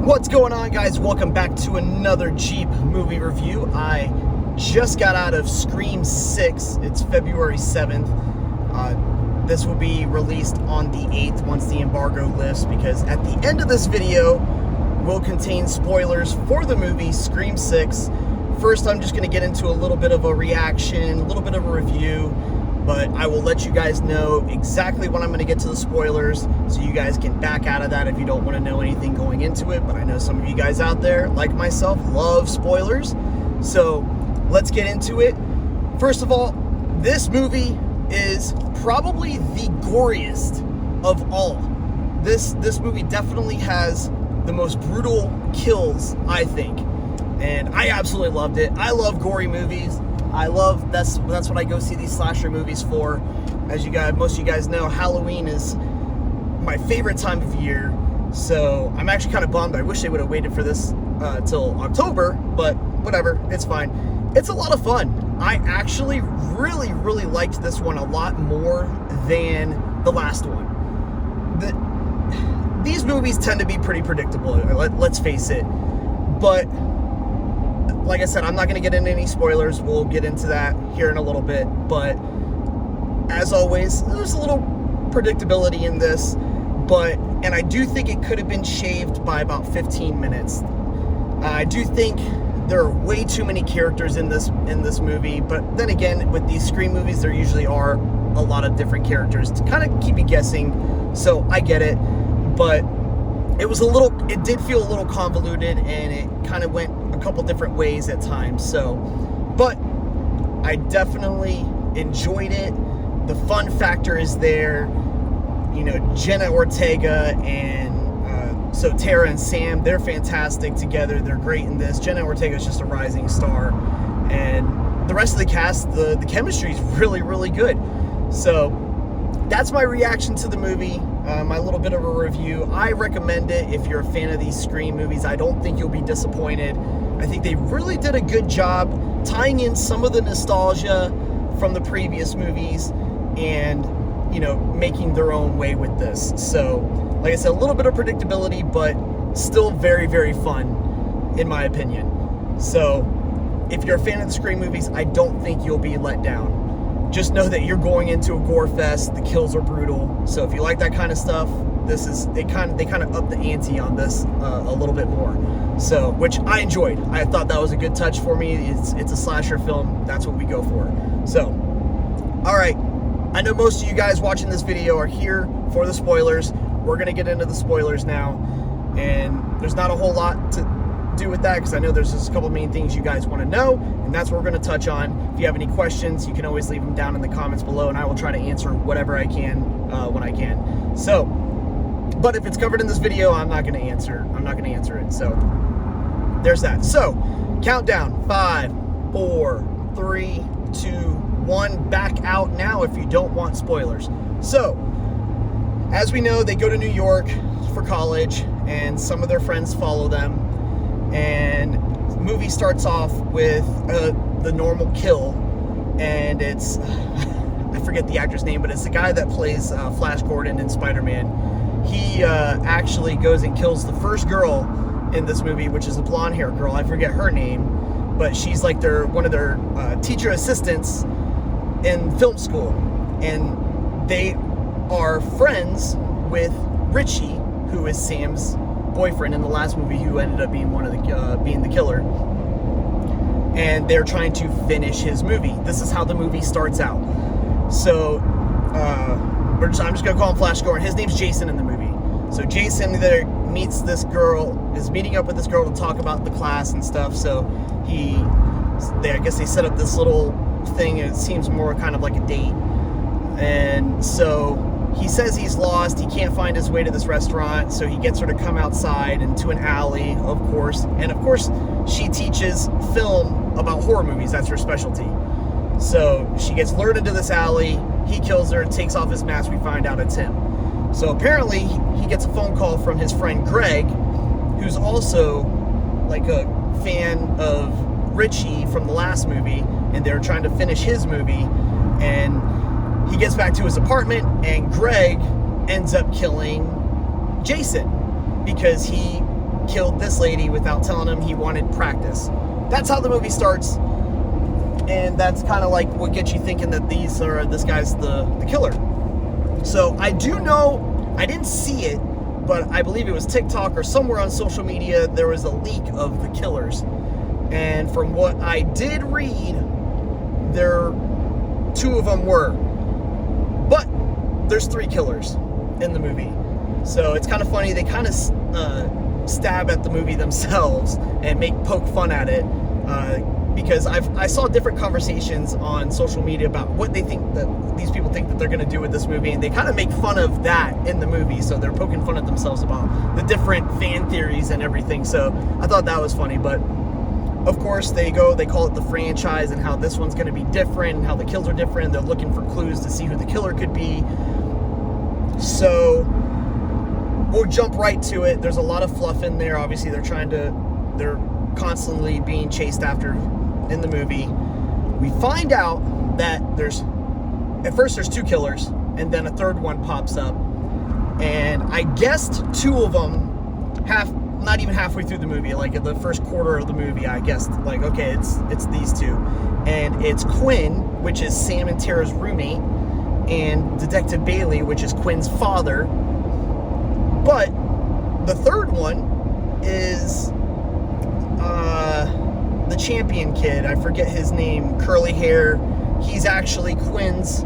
What's going on, guys? Welcome back to another Jeep movie review. I just got out of Scream 6. It's February 7th. This will be released on the 8th once the embargo lifts, because at the end of this video will contain spoilers for the movie Scream 6. First, I'm just going to get into a little bit of a reaction, a little bit of a review, but I will let you guys know exactly when I'm going to get to the spoilers, so you guys can back out of that if you don't want to know anything going into it. But I know some of you guys out there, like myself, love spoilers. So let's get into it. First of all, this movie is probably the goriest of all. This movie definitely has the most brutal kills, I think. And I absolutely loved it. I love gory movies. That's what I go see these slasher movies for. As most of you guys know, Halloween is my favorite time of year. So I'm actually kind of bummed. I wish they would have waited for this till October, but whatever, it's fine. It's a lot of fun. I actually really liked this one a lot more than the last one. These movies tend to be pretty predictable, let's face it. But like I said, I'm not going to get into any spoilers. We'll get into that here in a little bit. But as always, there's a little predictability in this. And I do think it could have been shaved by about 15 minutes. I do think there are way too many characters in this movie. But then again, with these Scream movies, there usually are a lot of different characters to kind of keep you guessing. So I get it. But it did feel a little convoluted, and it kind of went a couple different ways at times. But I definitely enjoyed it. The fun factor is there. You know, Jenna Ortega and Tara and Sam, they're fantastic together. They're great in this. Jenna Ortega is just a rising star, and the rest of the cast, the chemistry is really good. So that's my reaction to the movie, my little bit of a review. I recommend it if you're a fan of these Scream movies. I don't think you'll be disappointed. I think they really did a good job tying in some of the nostalgia from the previous movies and, you know, making their own way with this. So, like I said, a little bit of predictability, but still very fun, in my opinion. So, if you're a fan of the Scream movies, I don't think you'll be let down. Just know that you're going into a gore fest. The kills are brutal. So if you like that kind of stuff, they kind of up the ante on this a little bit more. So, which I enjoyed. I thought that was a good touch for me. It's a slasher film. That's what we go for. So, all right. I know most of you guys watching this video are here for the spoilers. We're gonna get into the spoilers now, and there's not a whole lot to do with that, because I know there's just a couple main things you guys want to know, and that's what we're going to touch on. If you have any questions, you can always leave them down in the comments below, and I will try to answer whatever I can when I can. So, but if it's covered in this video, I'm not going to answer it. So there's that. So countdown: 5, 4, 3, 2, 1. Back out now if you don't want spoilers. So, as we know, they go to New York for college, and some of their friends follow them. And the movie starts off with the normal kill, and it's I forget the actor's name, but it's the guy that plays Flash Gordon in Spider-Man. He actually goes and kills the first girl in this movie, which is a blonde-haired girl. I forget her name, but she's like one of their teacher assistants in film school, and they are friends with Richie, who is Sam's boyfriend in the last movie, who ended up being being the killer. And they're trying to finish his movie. This is how the movie starts out. So I'm just gonna call him Flash Gordon. His name's Jason in the movie. So Jason there meets this girl, is meeting up with this girl to talk about the class and stuff. So I guess they set up this little thing, and it seems more kind of like a date. And so he says he's lost. He can't find his way to this restaurant, so he gets her to come outside into an alley, of course. And of course, she teaches film about horror movies. That's her specialty. So she gets lured into this alley. He kills her, takes off his mask. We find out it's him. So apparently, he gets a phone call from his friend Greg, who's also like a fan of Richie from the last movie, and they're trying to finish his movie. And he gets back to his apartment, and Greg ends up killing Jason because he killed this lady without telling him he wanted practice. That's how the movie starts, and that's kind of like what gets you thinking that this guy's the killer. So I do know, I didn't see it, but I believe it was TikTok or somewhere on social media, there was a leak of the killers. And from what I did read, two of them were. But there's 3 killers in the movie. So it's kind of funny, they kind of stab at the movie themselves and poke fun at it. Because I saw different conversations on social media about what they think that these people think that they're going to do with this movie, and they kind of make fun of that in the movie. So they're poking fun at themselves about the different fan theories and everything. So I thought that was funny. But of course, they call it the franchise, and how this one's going to be different, and how the kills are different. They're looking for clues to see who the killer could be. So we'll jump right to it. There's a lot of fluff in there. Obviously, they're constantly being chased after in the movie. We find out that at first there's 2 killers, and then a third one pops up. And I guessed 2 of them not even halfway through the movie, like in the first quarter of the movie, I guessed, like, okay, it's these 2. And it's Quinn, which is Sam and Tara's roommate, and Detective Bailey, which is Quinn's father. But the third one is the champion kid. I forget his name, curly hair. He's actually Quinn's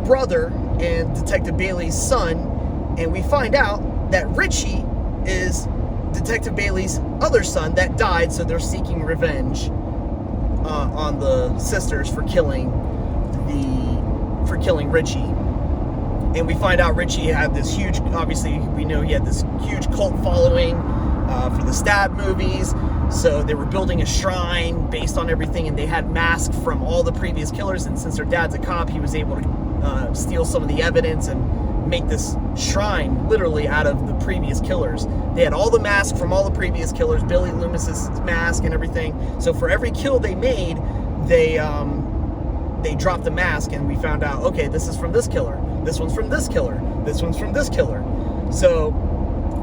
brother and Detective Bailey's son. And we find out that Richie is Detective Bailey's other son that died, so they're seeking revenge on the sisters for killing Richie. And we find out Richie had this huge, obviously we know he had this huge cult following for the Stab movies. So they were building a shrine based on everything, and they had masks from all the previous killers. And since their dad's a cop, he was able to steal some of the evidence and make this shrine literally out of the previous killers. They had all the masks from all the previous killers, Billy Loomis's mask and everything. So for every kill they made, they dropped the mask, and we found out, okay, this is from this killer, this one's from this killer, this one's from this killer. So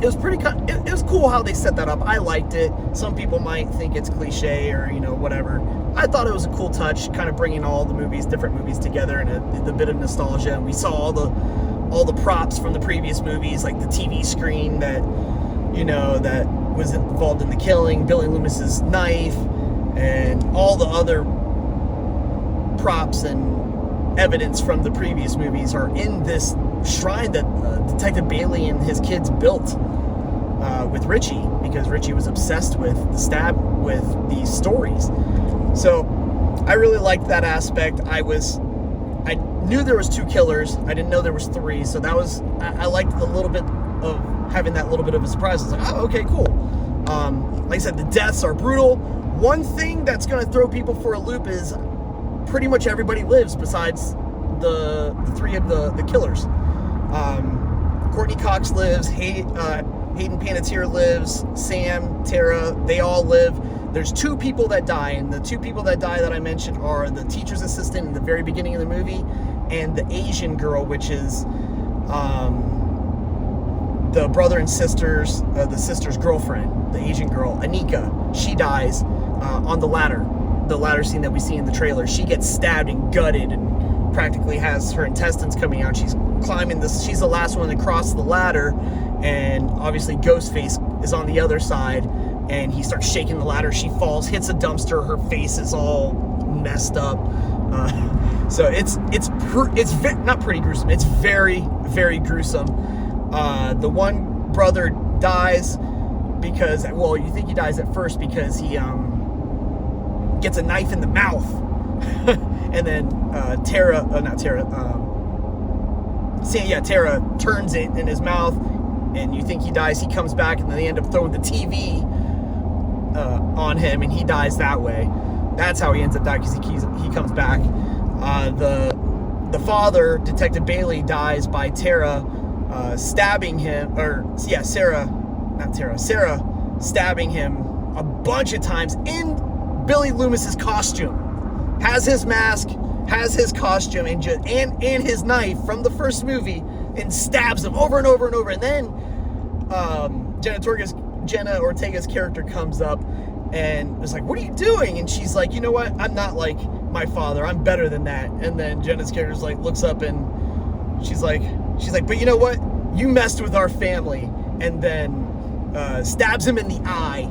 it was it was cool how they set that up. I liked it. Some people might think it's cliche or, whatever. I thought it was a cool touch, kind of bringing all the different movies together, and a bit of nostalgia. And we saw all the props from the previous movies, like the TV screen that was involved in the killing, Billy Loomis's knife, and all the other props and evidence from the previous movies are in this shrine that Detective Bailey and his kids built with Richie, because Richie was obsessed with these stories. So I really liked that aspect. I knew there was 2 killers. I didn't know there was 3. So that was, I liked a little bit of having that little bit of a surprise. I was like, oh, okay, cool. Like I said, the deaths are brutal. One thing that's going to throw people for a loop is pretty much everybody lives besides the 3 of the killers. Courtney Cox lives, Hayden Panettiere lives, Sam, Tara, they all live. There's 2 people that die, and the 2 people that die that I mentioned are the teacher's assistant in the very beginning of the movie, and the Asian girl, which is the brother and sister's girlfriend, the Asian girl, Anika. She dies on the ladder scene that we see in the trailer. She gets stabbed and gutted and practically has her intestines coming out. She's climbing this. She's the last one to cross the ladder, and obviously Ghostface is on the other side, and he starts shaking the ladder. She falls, hits a dumpster. Her face is all messed up. So it's not pretty gruesome. It's very, very gruesome. The one brother dies because, well, you think he dies at first because he gets a knife in the mouth. And then Tara turns it in his mouth, and you think he dies. He comes back, and then they end up throwing the TV on him, and he dies that way. That's how he ends up dying, because he comes back. The father, Detective Bailey, dies by Tara stabbing him, Sarah stabbing him a bunch of times in Billy Loomis's costume. Has his mask, has his costume, and his knife from the first movie, and stabs him over and over and over. And then Jenna Jenna Ortega's character comes up and was like, what are you doing? And she's like, you know what? I'm not like my father. I'm better than that. And then Jenna's character's like, looks up and she's like, but you know what? You messed with our family. And then stabs him in the eye.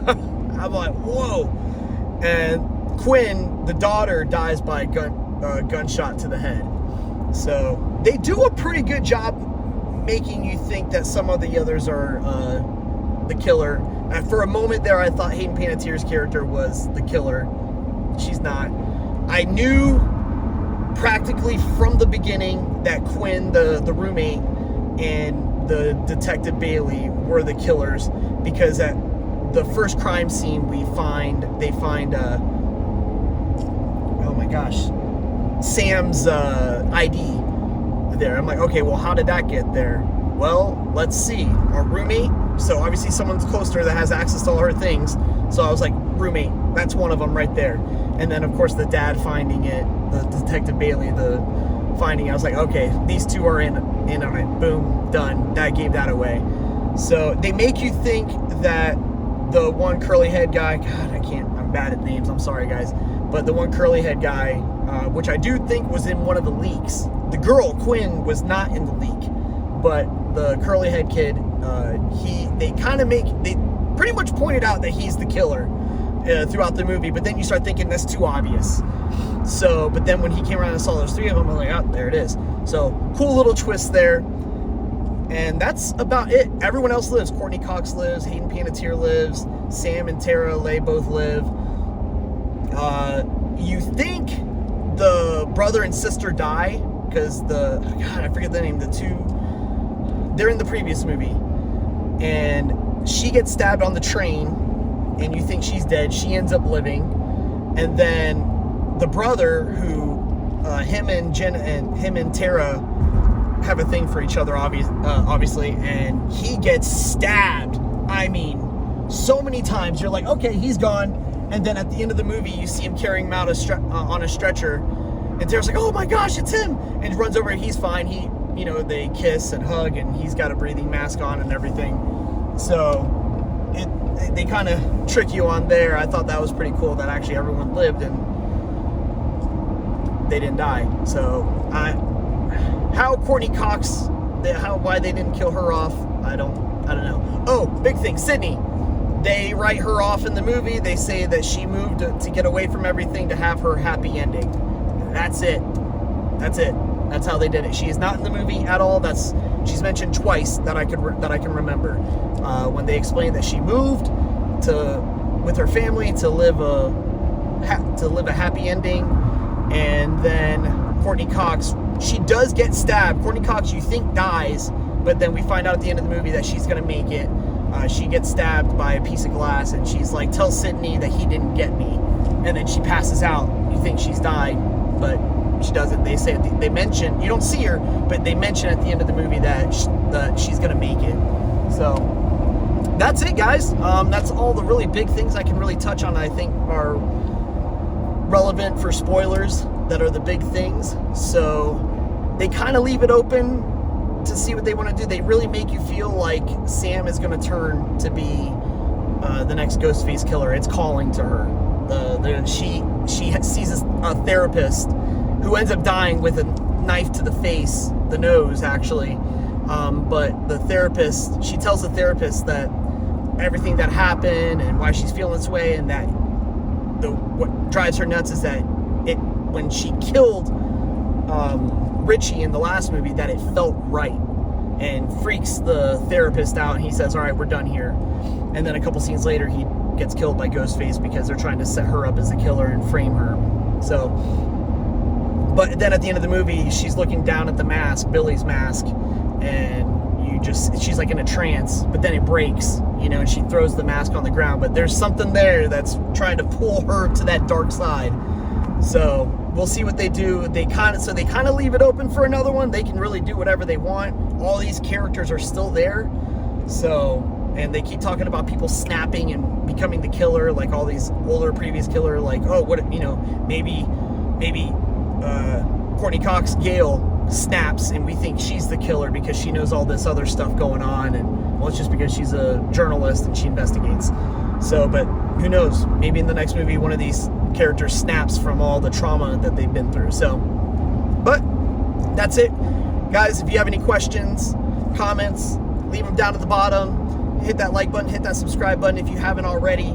I'm like, whoa. And Quinn, the daughter, dies by a gunshot to the head. So they do a pretty good job making you think that some of the others are the killer. And for a moment there, I thought Hayden Panettiere's character was the killer. She's not. I knew practically from the beginning that Quinn, the roommate, and the Detective Bailey were the killers, because at the first crime scene they find oh my gosh, Sam's ID there. I'm like, okay, well, how did that get there? Well, let's see. Our roommate, so obviously someone's close to her that has access to all her things. So I was like, roommate, that's one of them right there. And then, of course, the dad finding it, the Detective Bailey, the finding it. I was like, okay, these two are in on it. Boom, done. That gave that away. So they make you think that the one curly head guy, God, I'm bad at names, I'm sorry, guys. But the one curly head guy, which I do think was in one of the leaks. The girl, Quinn, was not in the leak. But the curly head kid, they pretty much pointed out that he's the killer throughout the movie, but then you start thinking that's too obvious. So, but then when he came around and saw there's three of them, I'm like, oh, there it is. So, cool little twist there. And that's about it. Everyone else lives. Courtney Cox lives, Hayden Panettiere lives, Sam and Tara Leigh both live. You think the brother and sister die, because I forget the name, the two, they're in the previous movie, and she gets stabbed on the train, and you think she's dead. She ends up living, and then the brother, who him and Tara have a thing for each other, obviously, and he gets stabbed. I mean, so many times. You're like, okay, he's gone, and then at the end of the movie, you see him carrying him out on a stretcher, and Tara's like, oh my gosh, it's him, and he runs over, and he's fine. They kiss and hug, and he's got a breathing mask on and everything. So they kind of trick you on there. I thought that was pretty cool that actually everyone lived and they didn't die. So how Courtney Cox, why they didn't kill her off, I don't know. Oh, big thing, Sydney. They write her off in the movie. They say that she moved to get away from everything to have her happy ending. That's it. That's how they did it. She is not in the movie at all. She's mentioned twice that I can remember. When they explained that she moved with her family to live a happy ending, and then Courtney Cox, she does get stabbed. Courtney Cox, you think dies, but then we find out at the end of the movie that she's gonna make it. She gets stabbed by a piece of glass, and she's like, "Tell Sydney that he didn't get me," and then she passes out. You think she's died, but she doesn't. They say they mention, you don't see her, but they mention at the end of the movie that she's gonna make it. So that's it, guys. That's all the really big things I can really touch on. I think are relevant for spoilers. That are the big things. So they kind of leave it open to see what they want to do. They really make you feel like Sam is going to turn to be the next Ghostface killer. It's calling to her. She sees a therapist who ends up dying with a knife to the face, the nose actually. But the therapist, she tells the therapist that everything that happened and why she's feeling this way, and that what drives her nuts is that when she killed Richie in the last movie, that it felt right, and freaks the therapist out, and he says, all right, we're done here. And then a couple scenes later, he gets killed by Ghostface because they're trying to set her up as a killer and frame her. So, but then at the end of the movie, she's looking down at the mask, Billy's mask, and she's like in a trance, but then it breaks, and she throws the mask on the ground, but there's something there that's trying to pull her to that dark side. So we'll see what they do. They kind of leave it open for another one. They can really do whatever they want. All these characters are still there. So, and they keep talking about people snapping and becoming the killer, like all these older previous killer, like, oh, what, maybe Courtney Cox, Gail, snaps, and we think she's the killer because she knows all this other stuff going on. And Well, it's just because she's a journalist and she investigates. So, but who knows? Maybe in the next movie, one of these characters snaps from all the trauma that they've been through. So, but that's it. Guys, if you have any questions, comments, leave them down at the bottom. Hit that like button, hit that subscribe button if you haven't already.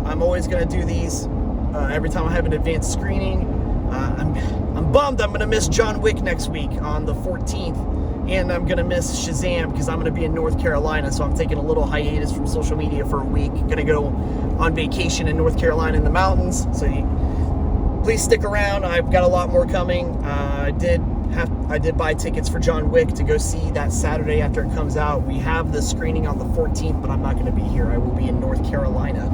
I'm always going to do these every time I have an advanced screening. I'm bummed I'm going to miss John Wick next week on the 14th, and I'm going to miss Shazam because I'm going to be in North Carolina, so I'm taking a little hiatus from social media for a week. Going to go on vacation in North Carolina in the mountains, so please stick around. I've got a lot more coming. I did buy tickets for John Wick to go see that Saturday after it comes out. We have the screening on the 14th, but I'm not going to be here. I will be in North Carolina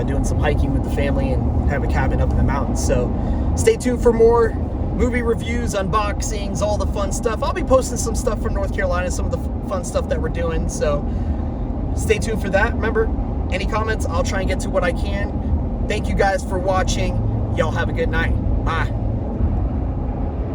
doing some hiking with the family and have a cabin up in the mountains. So stay tuned for more movie reviews, unboxings, all the fun stuff. I'll be posting some stuff from North Carolina, some of the fun stuff that we're doing. So stay tuned for that. Remember, any comments, I'll try and get to what I can. Thank you guys for watching. Y'all have a good night. Bye.